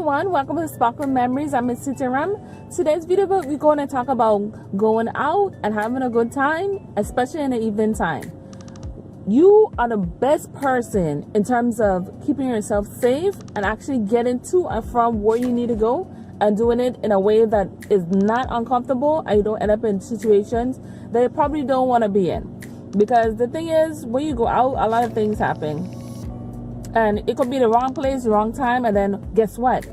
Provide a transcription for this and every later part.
everyone, welcome to Sparkling Memories. I'm Miss Ram. Today's video we're going to talk about going out and having a good time, especially in the evening time. You are the best person in terms of keeping yourself safe and actually getting to and from where you need to go and doing it in a way that is not uncomfortable and you don't end up in situations that you probably don't want to be in. Because the thing is, when you go out, a lot of things happen. And it could be the wrong place, the wrong time, and then guess what?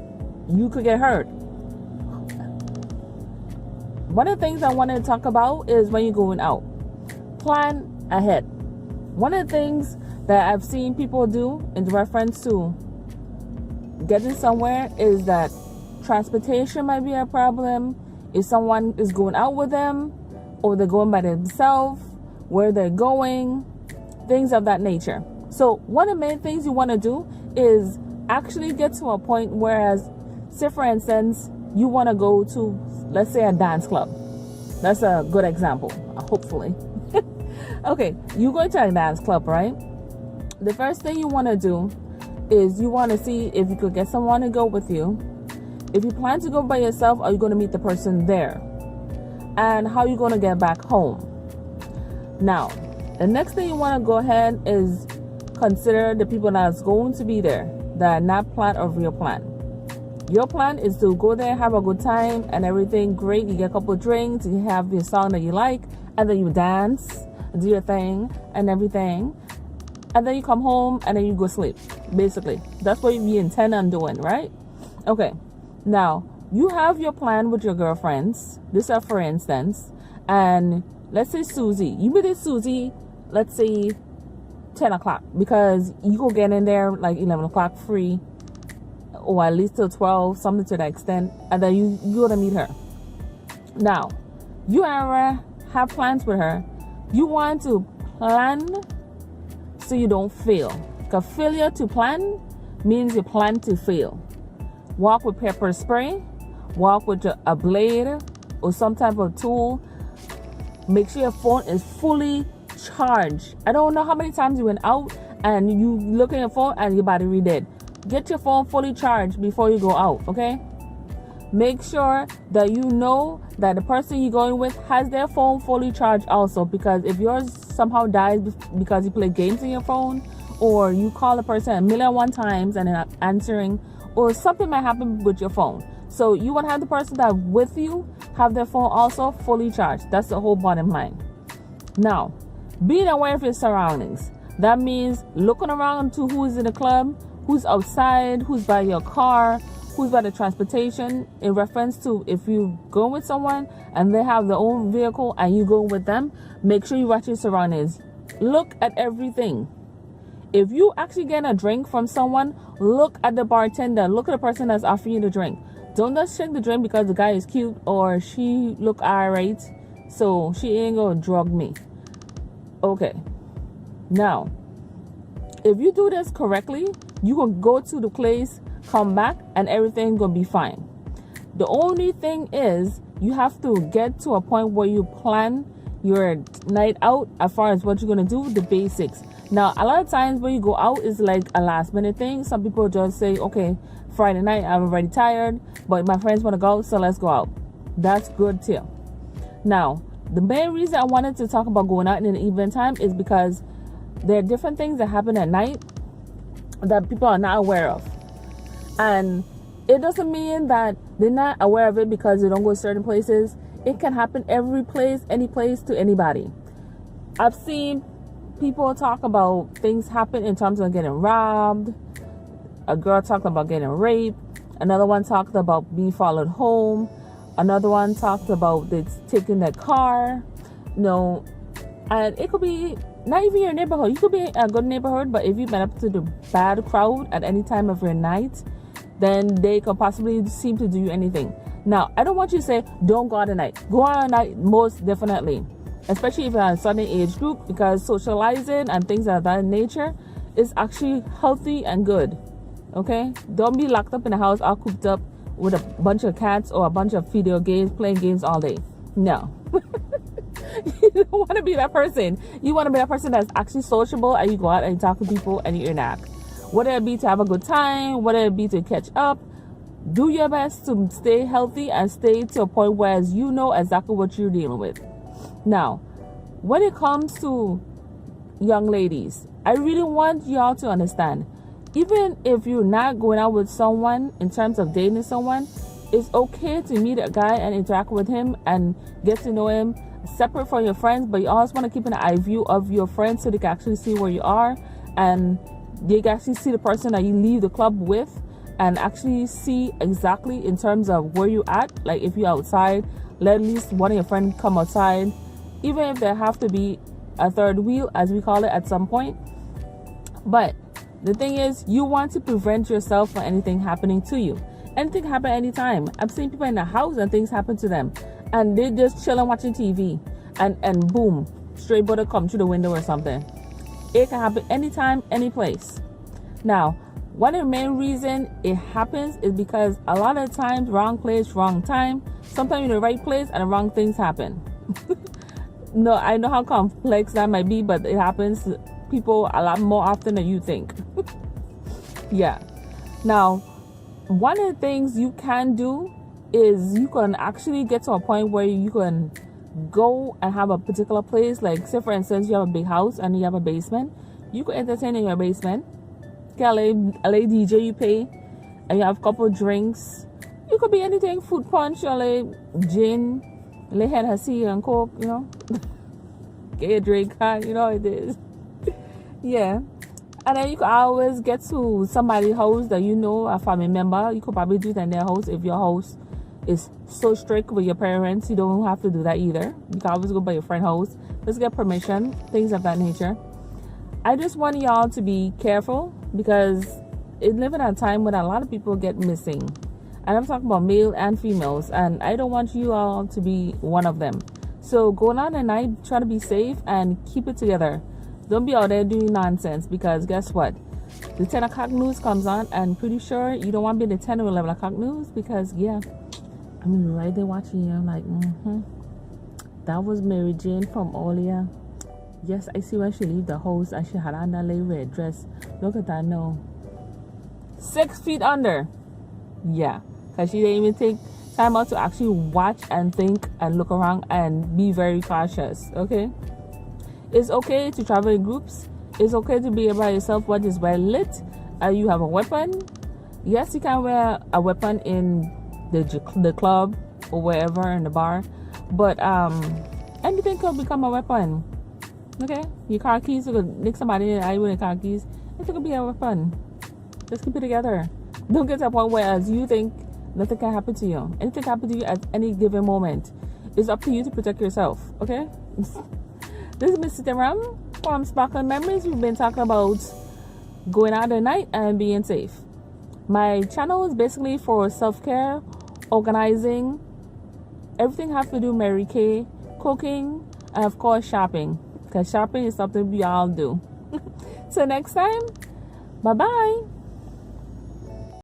You could get hurt. One of the things I want to talk about is when you're going out. Plan ahead. One of the things that I've seen people do in reference to getting somewhere is that transportation might be a problem. If someone is going out with them, or they're going by themselves, where they're going, things of that nature. So one of the main things you want to do is actually get to a point whereas, say for instance, you want to go to, let's say, a dance club. That's a good example, hopefully. Okay, you're going to a dance club, right? The first thing you want to do is you want to see if you could get someone to go with you. If you plan to go by yourself, are you going to meet the person there? And how are you going to get back home? Now, the next thing you want to go ahead is consider the people that's going to be there that are not plan or real plan. Your plan is to go there, have a good time and everything great. You get a couple of drinks, you have your song that you like, and then you dance, do your thing and everything. And then you come home and then you go sleep. Basically, that's what you intend on doing, right? Okay, now you have your plan with your girlfriends. This is for instance, and let's say Susie. You meet Susie, let's say 10 o'clock, because you go get in there like 11 o'clock free, or at least till 12, something to that extent, and then you go to meet her. Now, you ever have plans with her, you want to plan so you don't fail. Because failure to plan means you plan to fail. Walk with pepper spray, walk with a blade or some type of tool. Make sure your phone is fully charged. I don't know how many times you went out and you look at your phone and your battery dead. Get your phone fully charged before you go out, okay? Make sure that you know that the person you're going with has their phone fully charged also, because if yours somehow dies because you play games in your phone, or you call a person 1,000,001 times and they're not answering, or something might happen with your phone. So you want to have the person that's with you have their phone also fully charged. That's the whole bottom line. Now, being aware of your surroundings. That means looking around to who's in the club, who's outside, who's by your car, who's by the transportation, in reference to if you go with someone and they have their own vehicle and you go with them, make sure you watch your surroundings. Look at everything. If you actually get a drink from someone, look at the bartender, look at the person that's offering you the drink. Don't just check the drink because the guy is cute or she look alright, so she ain't gonna drug me. Okay, now if you do this correctly, you will go to the place, come back, and everything gonna be fine. The only thing is you have to get to a point where you plan your night out as far as what you're gonna do, the basics. Now, a lot of times when you go out, it's like a last minute thing. Some people just say, okay, Friday night, I'm already tired, but my friends want to go, so let's go out. That's good too. Now, the main reason I wanted to talk about going out in the evening time is because there are different things that happen at night that people are not aware of. And it doesn't mean that they're not aware of it because they don't go to certain places. It can happen every place, any place, to anybody. I've seen people talk about things happen in terms of getting robbed. A girl talked about getting raped. Another one talked about being followed home. Another one talked about taking their car. And it could be not even your neighborhood. You could be a good neighborhood, but if you've been up to the bad crowd at any time of your night, then they could possibly seem to do you anything. Now, I don't want you to say, don't go out at night. Go out at night, most definitely. Especially if you're in a certain age group, because socializing and things of that nature is actually healthy and good. Okay? Don't be locked up in the house all cooped up with a bunch of cats or a bunch of video games, playing games all day. No. You don't want to be that person. You want to be that person that's actually sociable and you go out and you talk to people and you interact. Whether it be to have a good time, whether it be to catch up, Do your best to stay healthy and stay to a point where you know exactly what you're dealing with. Now, when it comes to young ladies, I really want y'all to understand, even if you're not going out with someone in terms of dating someone, it's okay to meet a guy and interact with him and get to know him separate from your friends, but you always want to keep an eye view of your friends so they can actually see where you are and they can actually see the person that you leave the club with and actually see exactly in terms of where you at. Like if you're outside, let at least one of your friends come outside, even if there have to be a third wheel, as we call it, at some point. But the thing is, you want to prevent yourself from anything happening to you. Anything happen anytime. I've seen people in the house and things happen to them and they just chilling watching TV and boom, stray bullet come through the window or something. It can happen anytime, any place. Now, one of the main reasons it happens is because a lot of times, wrong place, wrong time. Sometimes you're in the right place and the wrong things happen. No, I know how complex that might be, but it happens to people a lot more often than you think. Yeah. Now, one of the things you can do is you can actually get to a point where you can go and have a particular place. Like, say for instance, you have a big house and you have a basement. You could entertain in your basement. Get a lay DJ you pay, and you have a couple drinks. You could be anything, fruit punch, or like gin, lay Hennessy and Coke, you know. Get a drink, you know it is. Yeah. And then you could always get to somebody's house that you know, a family member. You could probably do it in their house. If your house is so strict with your parents, you don't have to do that either. You can always go by your friend's house. Let's get permission, things of that nature. I just want y'all to be careful because it live in a time when a lot of people get missing. And I'm talking about male and females. And I don't want you all to be one of them. So going out at night, try to be safe and keep it together. Don't be out there doing nonsense because guess what? The 10 o'clock news comes on and pretty sure you don't want to be in the 10 or 11 o'clock news because, yeah, I'm right there watching you. I'm like, that was Mary Jane from Olia. Yes, I see when she leave the house and she had on that little red dress. Look at that now. 6 feet under. Yeah, because she didn't even take time out to actually watch and think and look around and be very cautious, okay? It's okay to travel in groups. It's okay to be by yourself when it's well lit. You have a weapon. Yes, you can wear a weapon in the club or wherever in the bar. But anything could become a weapon. Okay? Your car keys, you could nick somebody in the eye with your car keys. It could be a weapon. Just keep it together. Don't get to a point where as you think nothing can happen to you. Anything can happen to you at any given moment. It's up to you to protect yourself. Okay? This is Miss Ram from Sparkling Memories. We've been talking about going out at night and being safe. My channel is basically for self-care, organizing, everything has to do Mary Kay, cooking, and of course shopping. Because shopping is something we all do. Till next time, bye-bye.